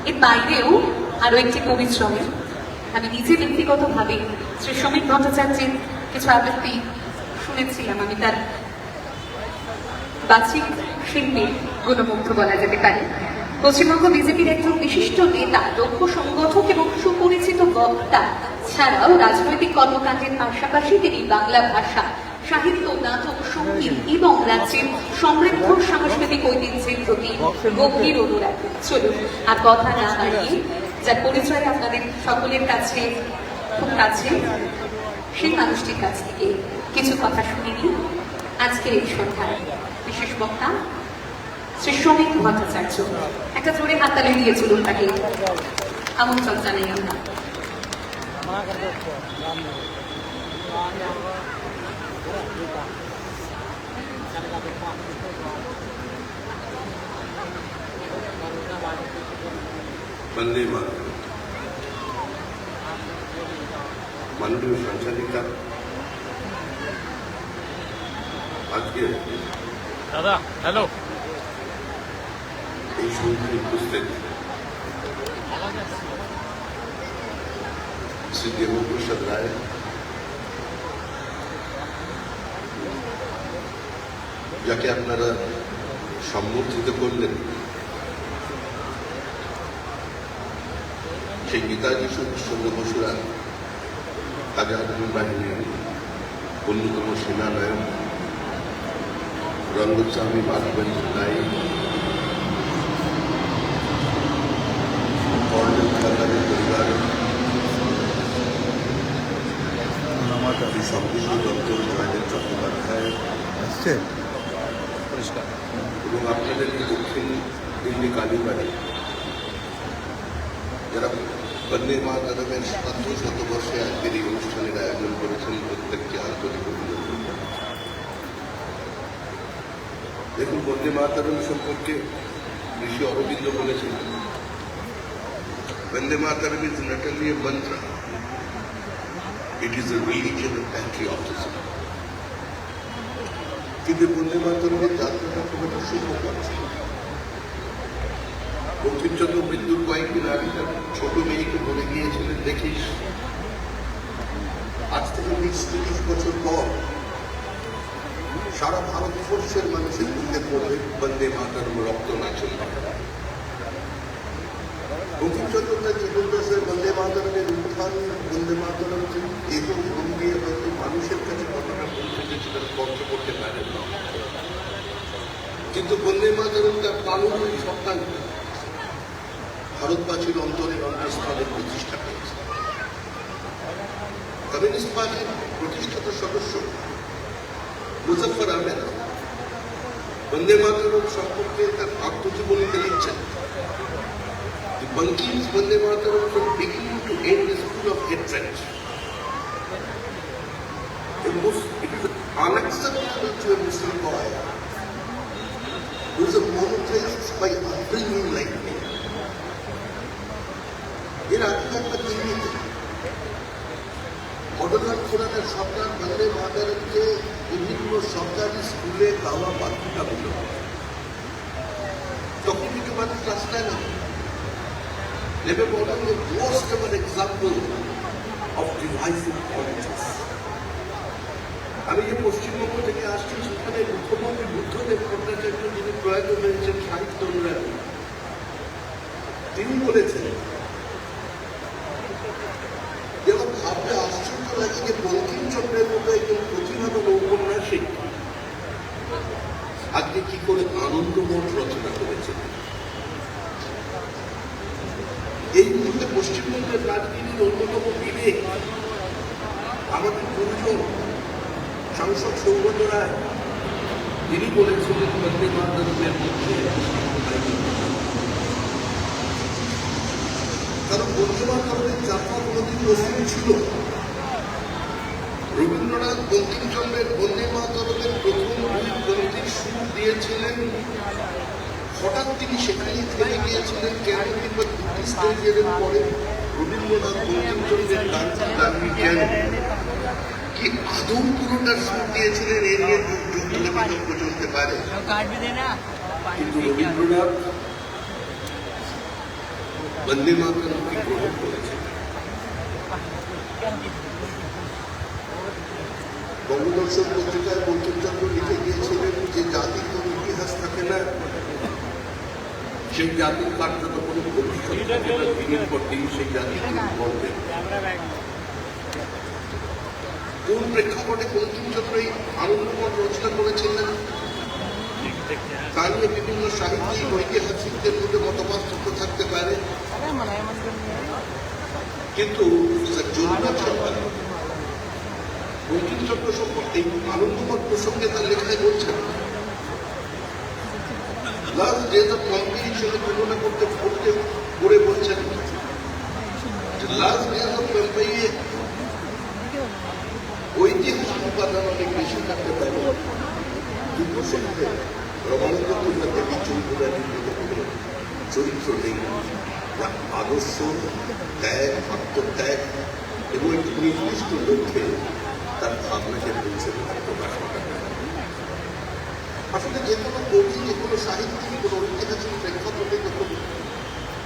এর বাইরেও আরো একটি পরিশ্রমে আমি নিজে ব্যক্তিগতভাবে শ্রী শ্রমিক ভট্টাচার্যের কিছু আবৃত্তি শুনেছিলাম। আমি তার বাচিক শিল্পীর গুণমুগ্ধ বলা যেতে পারে। পশ্চিমবঙ্গ বিজেপির একজন বিশিষ্ট নেতা, দক্ষ সংগঠক এবং সুপরিচিত বক্তা ছাড়াও রাজনৈতিক কর্মকাণ্ডের পাশাপাশি তিনি বাংলা ভাষা, সাহিত্য, নাটক, সঙ্গীত এবং রাজ্যের সমৃদ্ধ সাংস্কৃতিক ঐতিহ্যের প্রতি গভীর অনুরাগ। চলুন আর কথা না বাড়িয়ে, যার পরিচয় আপনাদের সকলের কাছে খুব কাছে, সেই মানুষটির কাছ থেকে কিছু কথা শুনে নিই। আজকের এই সন্ধ্যায় বিশেষ বক্তা শ্রী শ্রমিক ভট্টাচার্য। একটা জোরে হাততালি দিয়ে চলুন তাকে আমন্ত্রণ জানাই আমরা। বন্দে মাতরম। মাননীয় সঞ্চালিকা, আজকে দাদা হ্যালো এই সন্ধ্যায় উপস্থিত শ্রী দেবপ্রসাদ রায়, যাকে আপনারা সম্বর্ধিত করলেন, সেই নেতাজি সুভাষচন্দ্র বসুরা আজাদ হিন্দ বাহিনীর অন্যতম সেনানায়ক, রঙ্গস্বামী মাধবন নাইক, কর্নেল খাদারের পরিবার, সম্পূর্ণ দপ্তর জয়দেব চট্টোপাধ্যায় এবং আপনাদের দক্ষিণ দিল্লি কালীবাড়ি, যারা বন্দে মাতরমের শতবর্ষে আজকের এই অনুষ্ঠানের আয়োজন করেছেন, প্রত্যেককে আন্তরিক অভিনন্দন। দেখুন, বন্দে মাতরম সম্পর্কে ঋষি অরবিন্দ বলেছেন, বন্দে মাতরম ইজ নট অনলি এ মন্ত্র, it is a religion of patriotism. কিন্তু বন্দে মাতরমের যাত্রাটা খুব একটা সুখকর ছিল। বঙ্কিমচন্দ্র মৃত্যুর কয়েকদিন আগে তার ছোট মেয়েকে বলে গিয়েছিলেন, দেখিস আজ থেকে 20-30 বছর পর সারা ভারতবর্ষের মানুষের মুখে পড়বে বন্দে মাতরম, রক্ত না চলবে। বঙ্কিমচন্দ্র তার জীবদ্দশায় বন্দে মাতরমের উত্থান, বন্দে মাতরম এবং ভঙ্গিয়ে হয়তো মানুষের কাছে কতটা পৌঁছেছিলেন স্পর্শ করতে পারেন না, কিন্তু বন্দে মাতরম তার কানুনি সন্তান ভারতবাসীর অন্তরের অন্তঃস্থলে প্রতিষ্ঠা করেছে। কমিউনিস্ট পার্টির প্রতিষ্ঠাতা সদস্য মুজফফর আহমেদ বন্দে মাতরম সম্পর্কে তার আত্মজীবনীতে লিখছেন, The Bankims Vande Mataram from beginning to end is full of hatred. It is unacceptable to a Muslim boy who is a monotheist by upbringing like me. এর আগে একটা দিল্লিতে ঘটনার কোরআনের সরকার বন্দে মাতরমকে বিভিন্ন সরকারি স্কুলে গাওয়া বাধ্যতামূলক। তখন কিছু মানুষ রাস্তায় না নেমে বলেন, the most of an example of divisive politics. আমি যে পশ্চিমবঙ্গ থেকে আসছি, সেখানে মুখ্যমন্ত্রী বুদ্ধদেব ভট্টাচার্য, যিনি প্রয়াত হয়েছেন সাহিত্য অনুরাগী, তিনি বলেছেন, যেমন ভাবতে আশ্চর্য লাগে যে বঙ্কিমচন্দ্রের মতো একজন প্রতিভাবান ঔপন্যাসিক আজকে কি করে আনন্দমঠ রচনা করেছেন। এই মুহূর্তে পশ্চিমবঙ্গের রাজনীতির অন্যতম বিবেক আমাদের গুরুজন সাংসদ সৌগত রায়, তিনি বলেছিলেন বন্দে মাতরমের মধ্যে, কারণ বন্দে মাতরমের যাত্রা কোনদিন প্রশ্ন ছিল। রবীন্দ্রনাথ বঙ্কিমচন্দ্রের বন্দে মাতরমের প্রথম দুই গ্রন্থের সুর দিয়েছিলেন, হঠাৎ তিনি সেখানেই থেমে গিয়েছিলেন। কেন? কিংবা দুটি স্টেজের পরে রবীন্দ্রনাথ বঙ্কিমচন্দ্রের গানটি গাননি কেন, কি আদৌ পুরোটা সুর দিয়েছিলেন, এ নিয়ে বিতর্ক চলতে পারে। কিন্তু রবীন্দ্রনাথ বন্দে মাতরমকে গ্রহণ করেছে। বঙ্গদর্শন পত্রিকায় বঙ্কিমচন্দ্র লিখে গিয়েছিলেন যে জাতির কোন ইতিহাস থাকে না, সেই জাতির কার্যত কোনো ভবিষ্যৎ থাকে না, দিনের পর দিন সেই জাতি বলবেন। কোন প্রেক্ষাপটে বঙ্কিমচন্দ্র এই আনন্দমঠ রচনা করেছিলেন তা নিয়ে বিভিন্ন সাহিত্যিক ঐতিহাসিকদের মধ্যে মতপার্থক্য থাকতে পারে, কিন্তু বঙ্কিমচন্দ্র সম্পর্কে আনন্দমঠ প্রসঙ্গে তার লেখায় বলছেন, লাস্ট ডেজ অফ পম্পেই হিসেবে তুলনা করতে করে বলছেন, লাস্ট ডেজ অফ পম্পেই ঐতিহাসিক উপাদান অনেক বেশি থাকতে পারে, কিন্তু সেখানে রমানন্দ কিংবা দেবী চৌধুরানীর মতো কোনো চরিত্র নেই। আদর্শ, ত্যাগ, আত্মত্যাগ এবং একটি নির্দিষ্ট লক্ষ্যে তার ভাবনাকে পৌঁছে প্রকাশ করা যায়। আসলে যে কোনো কবি, যে কোনো সাহিত্যিক, কোনো ঐতিহাসিক প্রেক্ষাপটে যখন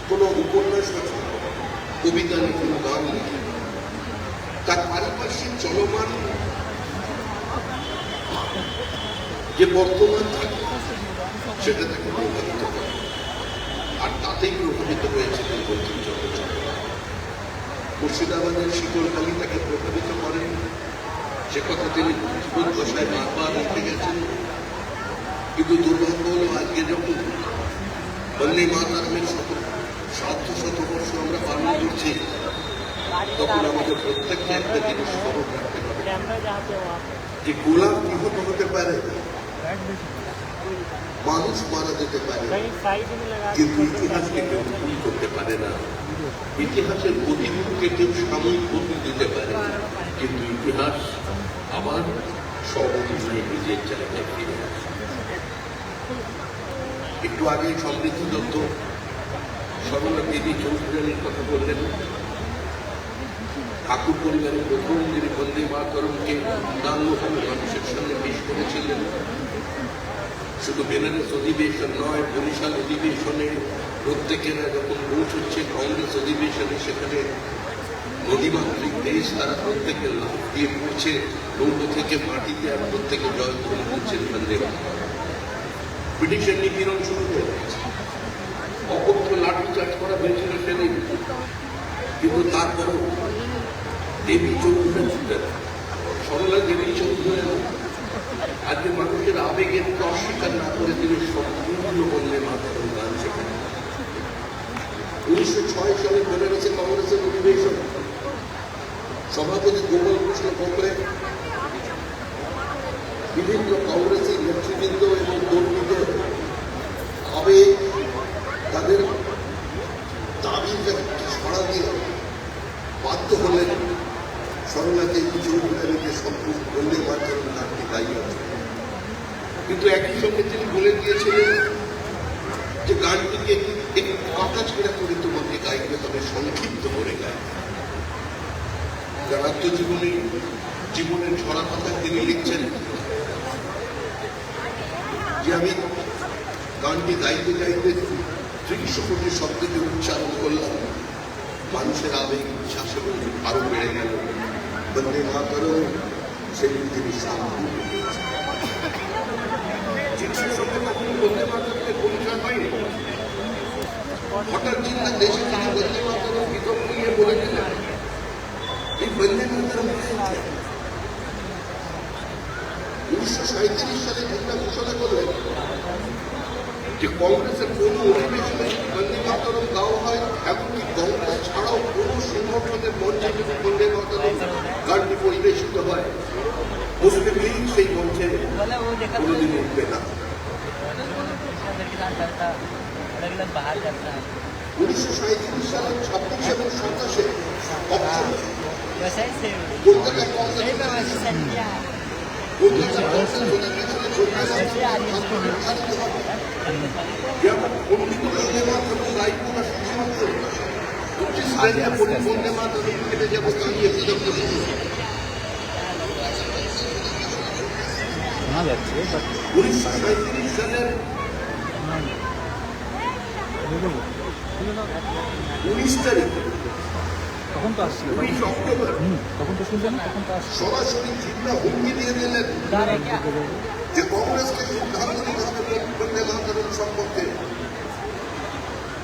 কোনো উপন্যাস লেখেন, কবিতা লিখেন, গান লিখেন, তার পারিপার্শ্বিক চলমান যে বর্তমান থাকে সেটা তাকে প্রভাবিত করে, আর তাতেই প্রভাবিত হয়েছিলেন বঙ্কিমচন্দ্র চট্টোপাধ্যায়। মুর্শিদাবাদের শীতলকালী তাকে প্রভাবিত করেন, সে কথা তিনি জীবদ্দশায় বারবার লিখে গেছেন। কিন্তু দুর্ভাগ্য হল আজকে যখন বন্দে মাতরমের শতবর্ষ আমরা পালন করছি, তখন আমাদের প্রত্যেককে একটা জিনিস স্মরণ রাখতে হবে যে গোলাম নিহত হতে পারে, মানুষ মারা যেতে পারে, কিন্তু ইতিহাসকে কেউ ভুল করতে পারে না। ইতিহাসের গতিমুখকে কেউ সাময়িক বদলে দিতে পারে, কিন্তু ইতিহাস আবার সর্বদূরে নিজের জায়গায় ফিরে আসে। একটু আগে সমৃদ্ধি দত্ত সরলা দেবী চৌধুরানীর কথা বললেন। ঠাকুর পরিবারের প্রথম যিনি বন্দে মাতরমকে পূর্ণাঙ্গভাবে মানুষের সামনে পেশ করেছিলেন, শুধু বেনারস অধিবেশন নয়, বরিশাল অধিবেশনে প্রত্যেকেরা যখন পৌঁছচ্ছে কংগ্রেস অধিবেশনে, সেখানে নদীমাতৃক দেশ, তারা প্রত্যেকে লাভ দিয়ে পড়ছে লৌহ থেকে মাটিতে, আর প্রত্যেকে জয়ধ্বনি দিচ্ছেন বন্দে মাতরম। ব্রিটিশের নিপীড়ন শুরু হয়ে গেছে, অকথ্য লাঠিচার্জ করা হয়েছিল সেদিন, কিন্তু তারপরও দেবী চৌধুরানী, সরলা দেবী চৌধুরানী আজকে মানুষের আবেগের অস্বীকার না করে তিনি সম্পূর্ণ বন্দে মাতরম গান শেখেন। 1906 সালে বেনারসে কংগ্রেসের অধিবেশন, সভাপতি গোপাল কৃষ্ণ গোখলে বিভিন্ন কংগ্রেসের নেতৃবৃন্দ এবং কর্মীদের আবেগ, তাদের দাবিকে ছড়া দিয়ে বাধ্য হলেন সরলা দেবী চৌধুরানীকে সম্পূর্ণ বন্দে মাতরম গানটি গাইতে। কিন্তু একই সঙ্গে তিনি বলে দিয়েছিলেন যে গানটিকে একটু কাটাছেড়া করে তোমাকে গাইবে, তবে সংক্ষিপ্ত করে গাইবে। যার আত্মজীবনী জীবনের ছড়া কথা তিনি লিখছেন যে আমি গানটি গাইতে গাইতে ৩০ কোটি শব্দকে উচ্চারণ করলাম, মানুষের আবেগ উচ্ছ্বাস এবং আরো বেড়ে গেল। বন্দে মাতরম সেদিন তিনি সম্পূর্ণ দিয়েছেন। চিঠির সঙ্গে কখনো বন্দে মাতরমের পরিচয় হয়নি। হঠাৎ চিন্তা দেশে তিনি বন্দে মাতরম বিতর্ক নিয়ে বলে দিলেন, এই বন্দে মাতরম 1937 সালে ঘটনা ঘোষণা করলেন যে কংগ্রেসের কোন অধিবেশনে বন্দে মাতরম গাওয়া হয়, এমনকি কংগ্রেস ছাড়াও কোন সংগঠনের মঞ্চে যদি বন্দে মাতরম গানটি পরিবেশিত হয়, মুসলিম লীগ সেই মঞ্চে কোনোদিন উঠবে না। 1937 সালের 26 এবং 27 কলকাতা বন্দে মাতরম খেতে যাবো কাঁদিয়ে সালের 19 তারিখ তখন তো আসছিল 19 অক্টোবর তখন তো শুনছেন তখন তো আসছিল সরাসরি চিন্তা হুমকি দিয়ে দিলেন যে কংগ্রেসকে সিদ্ধান্ত নিতে হবে বন্দে মাতরম সম্পর্কে।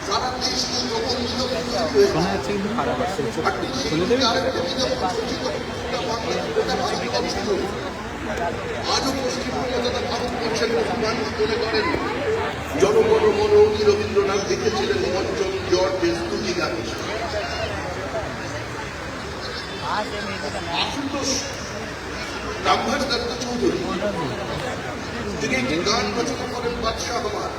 সারা দেশ নিয়ে প্রবঞ্চিত হয়েছে। শোনা যাচ্ছে কিন্তু খারাপ আসছে আর খুলে দেবে আরেকটা বিজ্ঞাপন সূচিত গোটা বাংলা, গোটা ভারতবর্ষ জুড়ে। আজও পশ্চিমবঙ্গ তথা ভারতবর্ষের মুসলমানরা মনে করেন জনগণ মন রবীন্দ্রনাথ লিখেছিলেন পঞ্চম জর্জ স্তুতি গান। আশুতোষ রামভাস দত্ত চৌধুরী তিনি একটি গান রচনা করেন বাদশাহ আমার।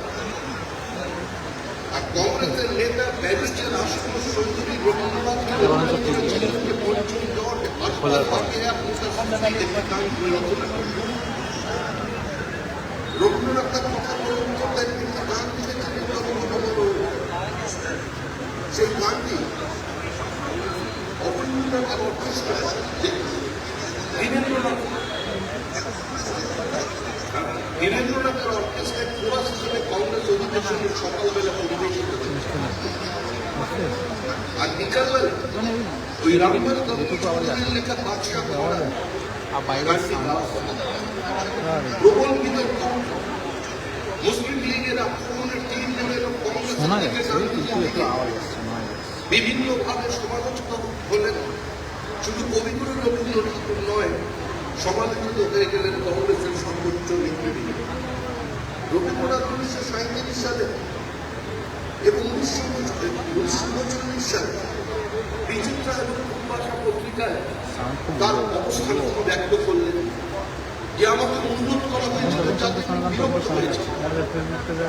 আর কংগ্রেসের নেতা ব্যারিস্টার আশুতোষ চৌধুরী রবীন্দ্রনাথকে রচনা করেছিলেন যে পঞ্চম জর্জ রবীন্দ্রনাথ তার কথা উত্তর দেন কিন্তু গান লিখেছিলেন সেই গানটি অবনীন্দ্রনাথের অর্কেস্ট্রায় দীনেন্দ্রনাথের অর্কেস্ট্রায় কোরাস হিসেবে কংগ্রেস অধিবেশনে সকালবেলা পরিবেশিত হয়েছে। আর বিকালবেলা ওই রামভাস দত্তের লেখা বাদশাহ গানটি গাওয়া হবে। প্রবল বিতর্ক, মুসলিম লীগের আক্রমণের 3 দিনের শোনা কংগ্রেস যাচ্ছে কিন্তু একটু আওয়াজ আসছে বিভিন্নভাবে সমালোচিত হলেন। শুধু কবিগুরু রবীন্দ্রনাথ নয়, সমালোচিত হয়ে গেলেন কংগ্রেসের সর্বোচ্চ নেতৃবৃন্দ। রবীন্দ্রনাথ 1937 সালে এবং 1939 সালে বিচিত্রা এবং পূর্বাশা পত্রিকায় তার অবস্থান ব্যক্ত করলেন যে আমাকে অনুরোধ করা হয়েছিল যাতে বিরক্ত হয়েছে।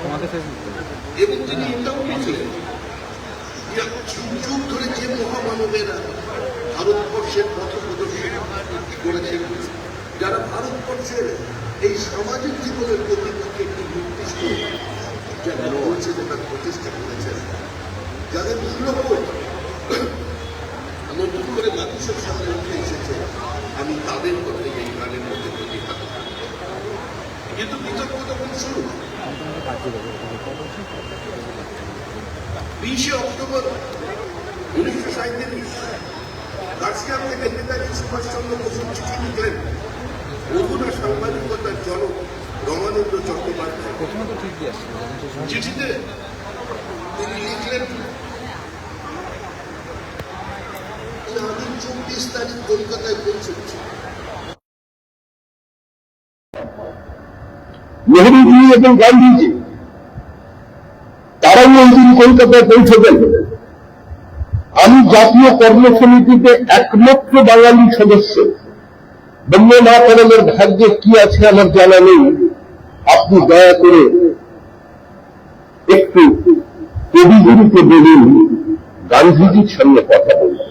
আমাদের ফেসবুক এবং তিনি এটাও লিখলেন যুগ ধরে যে মহামানবেরা ভারতবর্ষের পথ প্রদর্শন করেছেন, যারা ভারতবর্ষের এই সামাজিক জীবনের প্রতিপক্ষে একটি নির্দিষ্ট রয়েছে যেটা প্রতিষ্ঠা করেছেন, যাদের মূল্যবোধ নতুন করে মানুষের সামনে উঠে এসেছে, আমি তাদের কথা এই গানের মধ্যে প্রতিষ্ঠা করি। কিন্তু বিতর্ক তখন শুরু 20 অক্টোবর 1937 রাশিয়া থেকে নেতাজি সুভাষচন্দ্র বসু চিঠি লিখলেন অধুনা সাংবাদিকতার জনক রমানন্দ চট্টোপাধ্যায়। প্রথমে তো ঠিকই আসছে চিঠিতে তিনি লিখলেন আমি 24 তারিখ কলকাতায় পৌঁছেছি। নেহরুজি এবং গান্ধীজি তারাও ওই দিন কলকাতায় পৌঁছবেন। আমি জাতীয় কর্মসমিতিতে একমাত্র বাঙালি সদস্য। বন্দে মাতরমের ভাগ্যে কি আছে আমার জানা নেই। আপনি দয়া করে একটু কবিগুরুকে বলুন গান্ধীজির সঙ্গে কথা বলুন।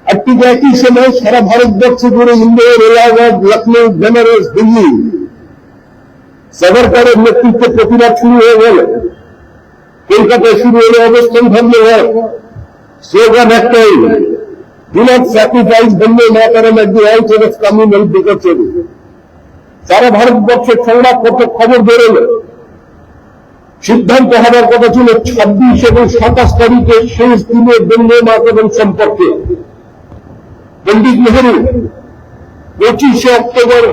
আর ঠিক একই সময় সারা ভারতবর্ষ জুড়ে ইন্দোর, এলাহাবাদ, লখনৌ, বেনারস, দিল্লি সাভারকরের নেতৃত্বে প্রতিবাদ শুরু হয়ে গেল। কলকাতায় শুরু হলে অবস্থান ধরলে হয় স্লোগান একটাই, do not sacrifice Bande Mataram at the altar of communal bigotry. সারা ভারতবর্ষের সংবাদপত্র খবর বেরোল, সিদ্ধান্ত হবার কথা ছিল 26 এবং 27 তারিখের শেষ দিনে বন্দে মাতরম সম্পর্কে। পণ্ডিত নেহরু 25 অক্টোবর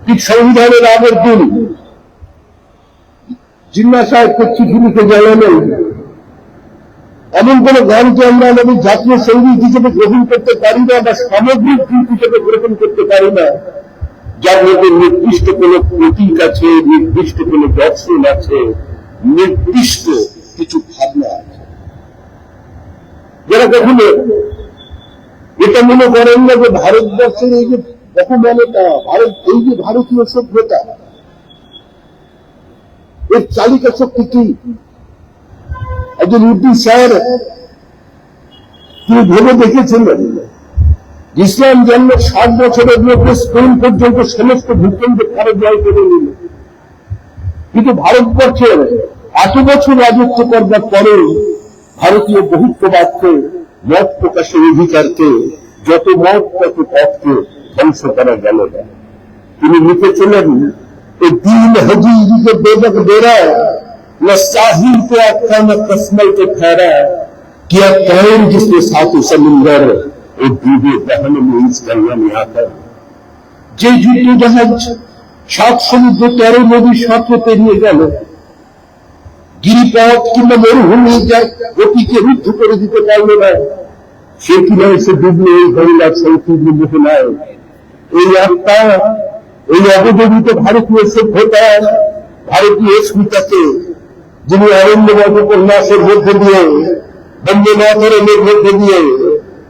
ঠিক সংবিধানের আগের দিন জিন্না সাহেবকে চিঠি লিখে জানালেন এমন কোন গানকে আমরা আমাদের জাতীয় সঙ্গীত হিসেবে গ্রহণ করতে পারি না বা সামগ্রিক গীত হিসেবে গ্রহণ করতে পারি না যার মধ্যে নির্দিষ্ট কোন প্রতীক আছে, নির্দিষ্ট কোন দর্শন আছে, নির্দিষ্ট কিছু ভাবনা আছে। যারা কখনো এটা মনে করেন না যে ভারতবর্ষের এই যে বহুমানতা, এই যে ভারতীয় সভ্যতা, এর চালিকা শক্তি কি? একজন উর্দু শায়ের তিনি ভেবে দেখেছিলেন ইসলাম জন্ম 60 বছরের মধ্যে স্পেন পর্যন্ত সমস্ত ভূখণ্ড ভারত জয় করে নিল, কিন্তু ভারতবর্ষের এত বছর রাজত্ব করবার পরেও ভারতীয় বহুত্ববাদকে, মত প্রকাশের অধিকারকে, যত মত তত পথকে ধ্বংস করা গেল না। তিনি লিখেছিলেন দিন হজির বেদক বেরা न साहिल पे अक्का न कसमल पे ठहरा, किया कैन जिसने सातु समुंदर और डूबे दहन में इस गंगा में आकर। যে যুদ্ধ জাহাজ 7 সমুদ্র 13 নদী সাঁতরে পেরিয়ে গেল, গিরিপথ কিংবা মরুভূমি যার গতিকে রুদ্ধ করে দিতে পারল না, সে কিনা এসে ডুবলো এই গঙ্গার সংকীর্ণ মোহনায়। এই আত্মা, এই অবদমিত ভারতীয় সভ্যতা, ভারতীয় স্মৃতাকে যিনি আনন্দময় উপন্যাসের মধ্যে দিয়ে, বন্দে মাতরমের মধ্যে দিয়ে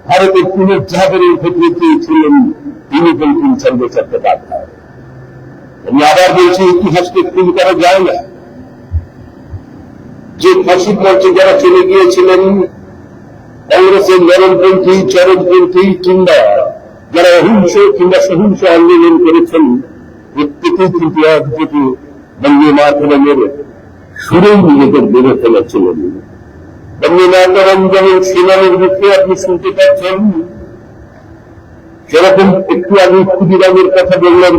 ভারতের পুনর্জাগরণ ঘটিয়ে দিয়েছিলেন, তিনি বঙ্কিমচন্দ্র চট্টোপাধ্যায়। আমি আবার বলছি, ইতিহাসকে খুন করা যায় না। যে ফাঁসির মঞ্চে যারা চলে গিয়েছিলেন, কংগ্রেসের নরমপন্থী, চরমপন্থী কিংবা যারা অহিংস কিংবা সহিংস আন্দোলন করেছেন, প্রত্যেকেই কিন্তু একদিকে বন্দে মাতরমের সুরেই নিজেদের বেড়ে ফেলেছিলেন। বন্দে মাতরম যেমন সেনানির মুখে আপনি শুনতে পাচ্ছেন, সেরকম একটু আগে ক্ষুদিরামের কথা বললেন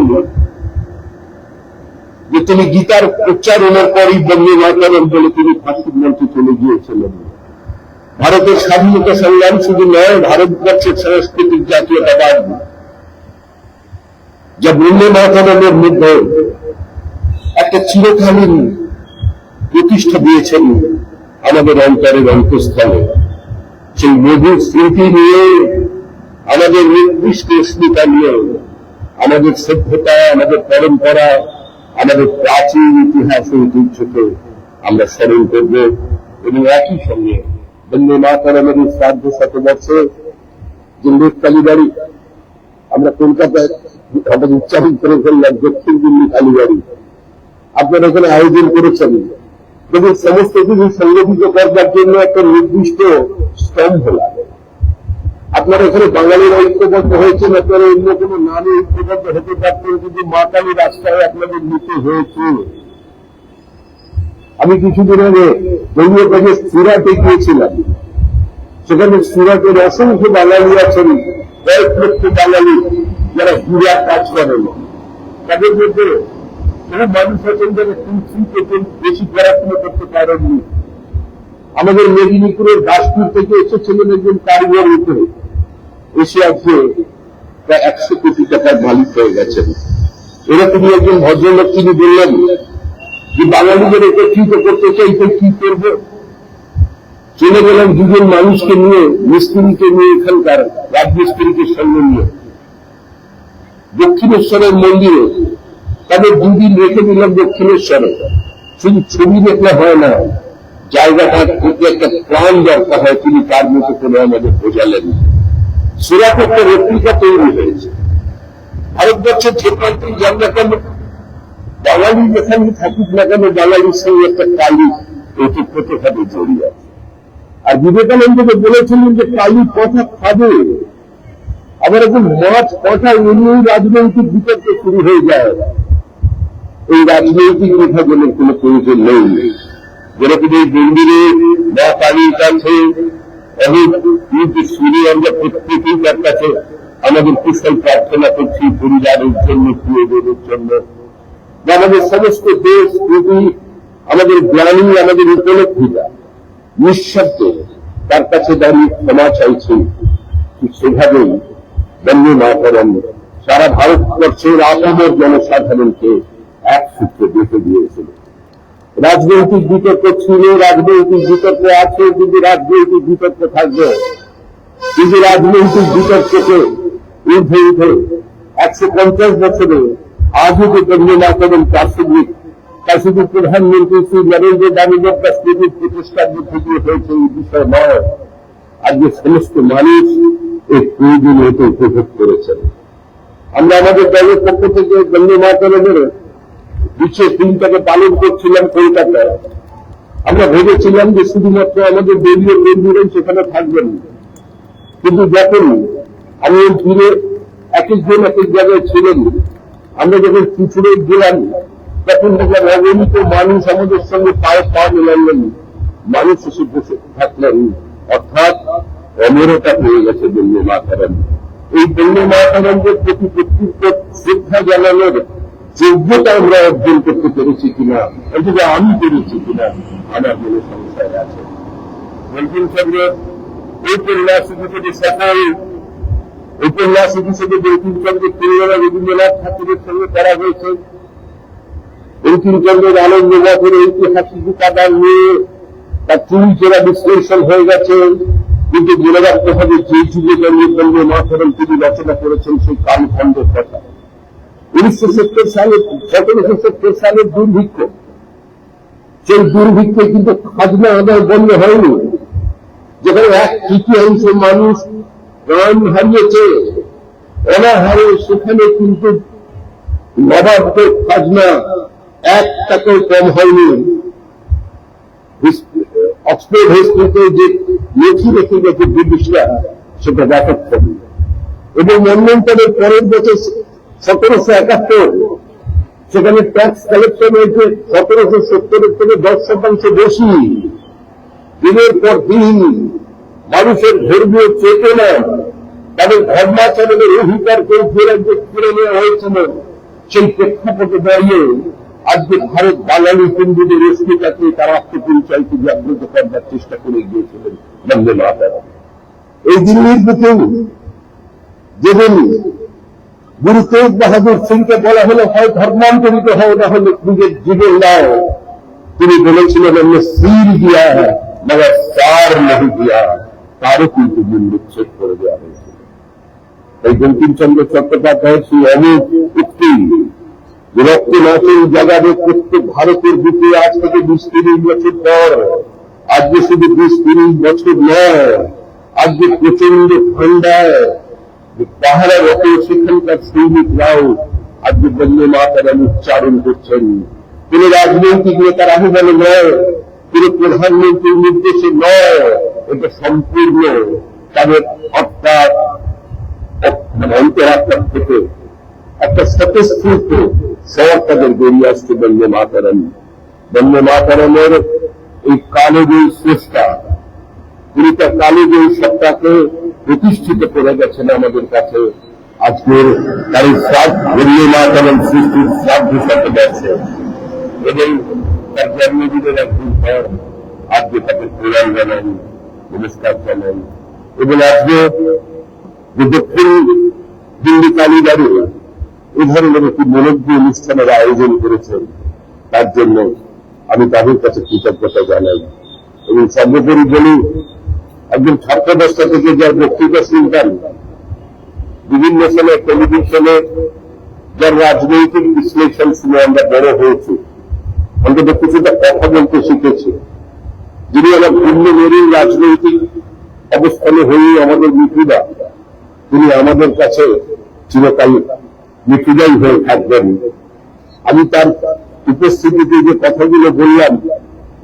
যে তিনি গীতার উচ্চারণের পরই বন্দে মাতরম বলে তিনি ফাঁসির মঞ্চে চলে গিয়েছিলেন। ভারতের স্বাধীনতা সংগ্রাম শুধু নয়, ভারতবর্ষের সাংস্কৃতিক জাতীয়তাবাদ যা বন্দে মাতরমের মধ্যে একটা চিরকালীন প্রতিষ্ঠা দিয়েছেন আমাদের অন্তরের অন্তঃস্থলে। সেই মধুর স্মৃতি নিয়ে, আমাদের নির্দিষ্ট স্মৃতি নিয়ে, আমাদের সভ্যতা, আমাদের পরম্পরা, আমাদের প্রাচীন ইতিহাস ও ঐতিহ্যকে আমরা স্মরণ করব এবং একই সঙ্গে বন্দে মাতরমের শ্রাদ্ধ শতবর্ষে যে লোক কালীবাড়ি, আমরা কলকাতায় আমাদের উচ্চারণ করে ফেললাম দক্ষিণ দিল্লি কালীবাড়ি, আপনারা এখানে আয়োজন করেছেন, এবং সমস্ত কিছু সংগঠিত করবার জন্য একটা নির্দিষ্ট স্তম্ভ লাগে। আপনারা এখানে বাঙালির ঐক্যবদ্ধ হয়েছেন, আপনারা অন্য কোনো নামে ঐক্যবদ্ধ হতে পারতেন, কিন্তু মা কালী রাস্তায় আপনাদের নিতে হয়েছে। আমি কিছুদিন আগে দলীয় কাজে সুরাটে গিয়েছিলাম, সেখানে সুরাটের অসংখ্য বাঙালি আছেন, কয়েক লক্ষ বাঙালি যারা হীরা কাজ করেন। তাদের মধ্যে যারা মানুষ আছেন যারা তুলসী বেশি পড়াশোনা করতে পারেননি। আমাদের মেদিনীপুরের দাসপুর থেকে এসেছিলেন একজন কারিগর উপরে, এসে আজকে প্রায় 100 কোটি টাকার মালিক হয়ে গেছেন। এরকমই একজন ভদ্রলোক তিনি বললেন যে বাঙালিদের একত্রিত করতে চাইতে কি করব। চলে গেলেন দুজন মানুষকে নিয়ে, মিস্ত্রিকে নিয়ে, এখানকার রাজমিস্ত্রিকে সঙ্গে নিয়ে দক্ষিণেশ্বরের মন্দিরে তাদের 2 দিন রেখে দিলাম দক্ষিণেশ্বরে। শুধু ছবি দেখলে হয় না, জায়গাটা প্রতি একটা প্রাণ দরকার হয়, তিনি তার মতো করে আমাদের বোঝালেন। সুরাট একটা রেপ্লিকা তৈরি হয়েছে। ভারতবর্ষের যে প্রান্তে যান না কেন, বাঙালি যেখানে থাকুক না কেন, বাঙালির সঙ্গে একটা কালী ওতপ্রোতভাবে জড়িয়ে আছে। আর বিবেকানন্দকে বলেছিলেন যে কালী কথা খাবে, আবার এখন মাছ কথা এমনি রাজনৈতিক বিতর্ক শুরু হয়ে যায়। এই রাজনৈতিক কথা বলে কোন প্রয়োজন নেই। যেরকম এই মন্দিরে মা কালীর কাছে শুনে আমরা প্রত্যেকেই তার কাছে আমাদের কুশল প্রার্থনা করছি, পরিবারের জন্য, প্রিয়দের জন্য, আমাদের সমস্ত দেশ প্রতি আমাদের জ্ঞানী, আমাদের উপলব্ধিটা নিঃশব্দ তার কাছে দাঁড়িয়ে ক্ষমা চাইছি। ঠিক সেভাবেই বন্দে মাতরম সারা ভারতবর্ষের আপামর জনসাধারণকে এক সূত্রে বেঁধে দিয়েছিল। রাজনৈতিক বিতর্ক ছিল, রাজনৈতিক বিতর্ক আছে, কিন্তু রাজনৈতিক বিতর্ক থাকবে। কিন্তু রাজনৈতিক বিতর্ককে ঊর্ধ্বে উঠে 150 বছরে আজও যে বন্দে মাতরম প্রাসঙ্গিক, তা শুধু প্রধানমন্ত্রী শ্রী নরেন্দ্র দামোদর দাস মোদীর প্রচেষ্টার মধ্যে দিয়ে হয়েছে এই বিষয় নয়। আজকে সমস্ত মানুষ এই প্রয়োজনীয়তা উপভোগ করেছেন। আমরা আমাদের দলের পক্ষ থেকে বন্দে মাতরমের বিশেষ দিনটাকে পালন করছিলাম কলকাতায়। আমরা ভেবেছিলাম যে শুধুমাত্র আমাদের দলীয় কর্মীরাই সেখানে থাকবেন, কিন্তু দেখুন আমি ঘুরে এক একজন এক এক জায়গায় ছিলেন। আমরা যখন পিছনে গেলাম তখন দেখলাম অগণিত মানুষ আমাদের সঙ্গে পায়ে পা মেলালেন, মানুষ এসে বসে থাকলেন। অর্থাৎ অমরতা হয়ে গেছে বন্দে মাতরম। এই বন্দে মাতরমদের প্রতি প্রত্যুত্তর শ্রদ্ধা জানানোর যোগ্যতা আমরা অর্জন করতে পেরেছি কিনা, অথবা আমি পেরেছি কিনা, আমার মনে সংশয় আছে। বঙ্কিমচন্দ্রের উপন্যাস হিসেবে সফল উপন্যাস হিসেবে বঙ্কিমচন্দ্রের তুলনা রবীন্দ্রনাথ ঠাকুরের সঙ্গে করা হয়েছে। বঙ্কিমচন্দ্রের আনন্দবাদের ঐতিহাসিক উপাদান নিয়ে তার চুরি চোরা বিশ্লেষণ হয়ে গেছে, কিন্তু মনে রাখতে হবে যে যুগে বঙ্গবন্ধু মাতরম তিনি রচনা করেছেন সেই কালখণ্ডের কথা। 1970 সালে 1770 সালের দুর্ভিক্ষ, সেই দুর্ভিক্ষে কিন্তু খাজনা আদায় বন্ধ হয়নি। যেখানে 1/3 মানুষ প্রাণ হারিয়েছে অনাহারে, সেখানে কিন্তু নবাবদের খাজনা 1 টাকাও কম হয়নি। অক্সফোর্ড হিস্ট্রিতে যে লেখি রেখে গেছে ব্রিটিশরা, সেটা দেখাচ্ছে। এবং মন্বন্তরের পরের বছর 1771 সেখানে ট্যাক্স কালেকশন হয়েছে 1770 থেকে 10% বেশি। দিনের পর দিন মানুষের ধর্মীয় চেতনা, তাদের ধর্মাচরণের অধিকারকে ফিরে নেওয়া হয়েছিল। সেই প্রেক্ষাপটে দাঁড়িয়ে আজকে ভারত বাঙালি হিন্দুদের অস্মিতাকে তার আত্মপরিচয়কে জাগ্রত করবার চেষ্টা করে গিয়েছিলেন বন্দে মাতরম। এই দিল্লির বুকে যেদিন গুরু তেগ বাহাদুর সিংকে বলা হলো হয় ধর্মান্তরিত হও, না হলে নিজের জীবন দাও, তিনি বলেছিলেন हमने सील दिया है मगर सार नहीं दिया, তারও কিন্তু নিচ্ছেদ করে দেওয়া হয়েছিল। তাই বঙ্কিমচন্দ্র চট্টোপাধ্যায়ের সেই অমোঘ উক্তি, রক্ত নাচের জায়গায় প্রত্যেক ভারতের বুকে আজ থেকে 20-30 বছর পর, আজকে শুধু 20-30 বছর নয়, আজকে প্রচন্ড ঠান্ডায় পাহাড়ের ওপর সেখানকার সৈনিকরাও আজকে বন্দে মাতরম উচ্চারণ করছেন। কোন রাজনৈতিক নেতার আহ্বানে নয়, কোন প্রধানমন্ত্রীর নির্দেশে নয়, এটা সম্পূর্ণ তাদের অর্থাৎ অন্তরাত্মা থেকে একটা স্বতঃস্ফূর্ত স্বর তাদের বেরিয়ে আসছে বন্দে মাতরম। বন্দে মাতরমের এই কালেজয়ী স্রষ্টা, পুরীটা কালেজয়ী সত্তাকে প্রতিষ্ঠিত করে গেছেন আমাদের কাছে। আজকের তার এই বন্দে মাতরম সৃষ্টির শ্রাদ্ধ সাথে গেছে এবং তার জন্মদিনের একদিন পর আজকে তাকে প্রণাম জানাই, নমস্কার জানাই। এবং আজকে যে দক্ষিণ দিল্লি কালীবাড়ি এই ধরনের একটি মনোজ্ঞ অনুষ্ঠানের আয়োজন করেছেন, তার জন্য আমি তাদের কাছে কৃতজ্ঞতা জানাই। এবং সর্বোপরি বলি, একজন ছাত্রাবস্থা থেকে যার বক্তৃতা শুনতাম, বিভিন্ন সময় টেলিভিশনে যার রাজনৈতিক বিশ্লেষণ শুনে আমরা বড় হয়েছি, অন্তত কিছুটা কথা বলতে শিখেছি। যিনি আমার ভিন্ন মেরুর রাজনৈতিক অবস্থানে হয়ে আমাদের মিঠুদা, তিনি আমাদের কাছে চিরকাল মিঠুদাই হয়ে থাকবেন। আমি তার উপস্থিতিতে যে কথাগুলো বললাম,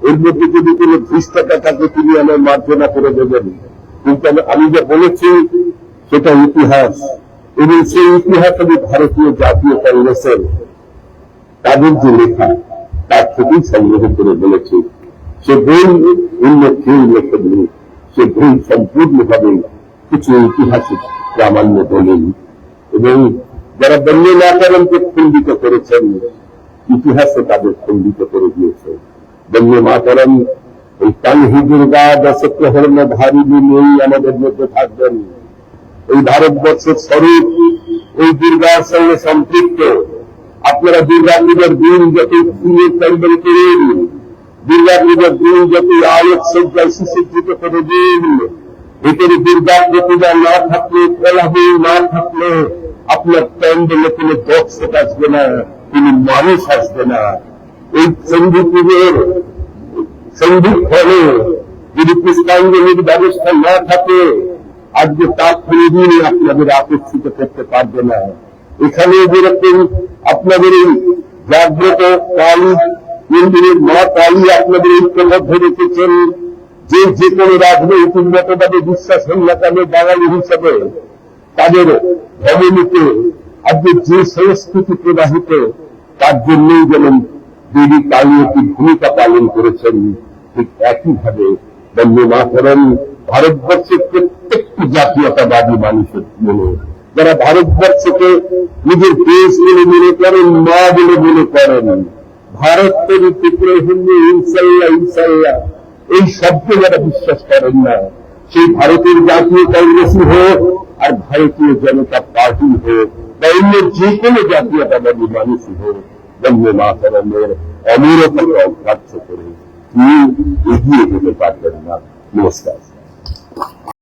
এর মধ্যে যদি কোনো ধৃষ্টতা থাকে তিনি আমার মার্জনা করে দেবেন, কিন্তু আমি যা বলেছি সেটা ইতিহাস, এবং সেই ইতিহাস আমি ভারতীয় জাতীয় কংগ্রেসের তাদের যে লেখা তার থেকেই সংগ্রহ করে বলেছি। সে বই অন্য কেউ লেখেননি, সে বই সম্পূর্ণভাবে কিছু ঐতিহাসিক প্রামাণ্য বলেন। এবং যারা বন্দে মাতরমকে খণ্ডিত করেছেন, ইতিহাসও তাদের খণ্ডিত করে দিয়েছে। বন্দে মাতরম এই কানহি দুর্গা দশপ্রহরণ ধারী নিয়েই আমাদের মধ্যে থাকবেন। এই ভারতবর্ষের স্বরূপ এই দুর্গার সঙ্গে সম্পৃক্ত। আপনারা দুর্গা পূজার দিন যতই ফুলের প্যান্ডেল করুন, দুর্গা পূজার দিন যতই আলোক সজ্জায় সুসজ্জিত করে দিন, ভিতরে দুর্গা পূজা না থাকলে, কোলাহল না থাকলে আপনার প্যান্ডেলে কোনো দর্শক আসবে না, কোনো মানুষ আসবে না। এই সন্ধি পুজোর সন্ধিক্ষণে যদি পুষ্পাঞ্জলির ব্যবস্থা না থাকে, আজকে তার কোনদিনই আপনাদের আকর্ষিত করতে পারবে না। এখানে যেরকম আপনাদের এই জাগ্রত কালী মন্দিরের মা কালী আপনাদের ঐক্যবদ্ধ রেখেছেন, যে কোনো রাজনৈতিক মতবাদে বিশ্বাস হন না কেন, বাঙালি হিসাবে তাদের ধর্মনীতে আজকে যে সংস্কৃতি প্রবাহিত, তার জন্যই যেমন দেবী কালী একটি ভূমিকা পালন করেছেন, ঠিক একইভাবে বন্দে মাতরম ভারতবর্ষের প্রত্যেকটি জাতীয়তাবাদী মানুষের মনে যারা ভারতবর্ষকে নিজের দেশ বলে মনে করেন, মা বলে মনে করেন, ভারত তৈরি টুকরো হিন্দু ইনশাল্লাহ ইনশাল্লাহ এই শব্দ যারা বিশ্বাস করেন না, সেই ভারতের জাতীয় কংগ্রেসই হোক আর ভারতীয় জনতা পার্টি হোক বা অন্য যে কোনো জাতীয়তাবাদী মানুষই হোক, বন্দে মাতরমের অমরতাকে অগ্রাহ্য করে তিনি এগিয়ে যেতে পারবেন না। নমস্কার।